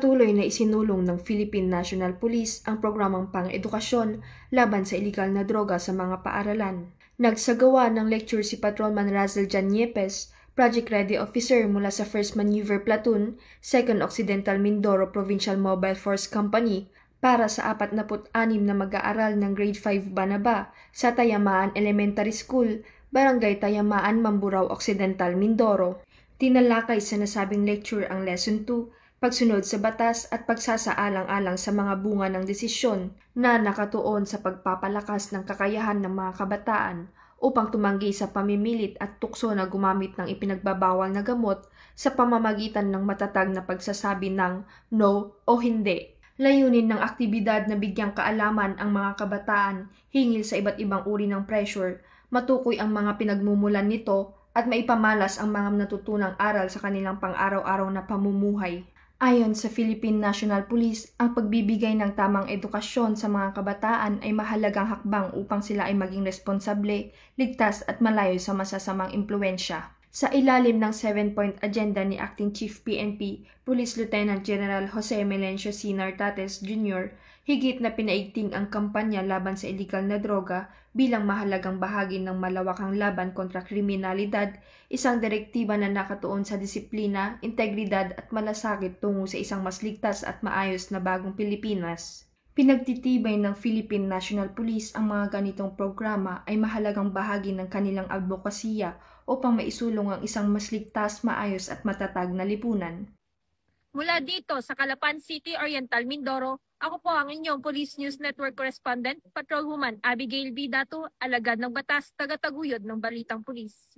Patuloy na isinulong ng Philippine National Police ang programang pang-edukasyon laban sa iligal na droga sa mga paaralan. Nagsagawa ng lecture si Patrolman Razel Jan Yepes, Project Ready Officer mula sa 1st Maneuver Platoon, 2nd Occidental Mindoro Provincial Mobile Force Company para sa 46 na mag-aaral ng Grade 5 Banaba sa Tayamaan Elementary School, Barangay Tayamaan, Mamburao Occidental, Mindoro. Tinalakay sa nasabing lecture ang Lesson 2, pagsunod sa batas at pagsasaalang-alang sa mga bunga ng desisyon na nakatuon sa pagpapalakas ng kakayahan ng mga kabataan upang tumanggi sa pamimilit at tukso na gumamit ng ipinagbabawal na gamot sa pamamagitan ng matatag na pagsasabi ng no o hindi. Layunin ng aktibidad na bigyang kaalaman ang mga kabataan hingil sa iba't ibang uri ng pressure, matukoy ang mga pinagmumulan nito at maipamalas ang mga natutunang aral sa kanilang pang-araw-araw na pamumuhay. Ayon sa Philippine National Police, ang pagbibigay ng tamang edukasyon sa mga kabataan ay mahalagang hakbang upang sila ay maging responsable, ligtas at malayo sa masasamang impluensya. Sa ilalim ng 7-point agenda ni Acting Chief PNP, Police Lieutenant General Jose Melencio C. Nartates Jr., higit na pinaigting ang kampanya laban sa iligal na droga bilang mahalagang bahagi ng malawakang laban kontra kriminalidad, isang direktiba na nakatuon sa disiplina, integridad at malasakit tungo sa isang mas ligtas at maayos na bagong Pilipinas. Pinagtitibay ng Philippine National Police ang mga ganitong programa ay mahalagang bahagi ng kanilang advokasya upang maisulong ang isang mas ligtas, maayos at matatag na lipunan. Mula dito sa Calapan City, Oriental, Mindoro, ako po ang inyong Police News Network Correspondent, Patrolwoman Abigail B. Dato, alagad ng batas, tagataguyod ng Balitang Pulis.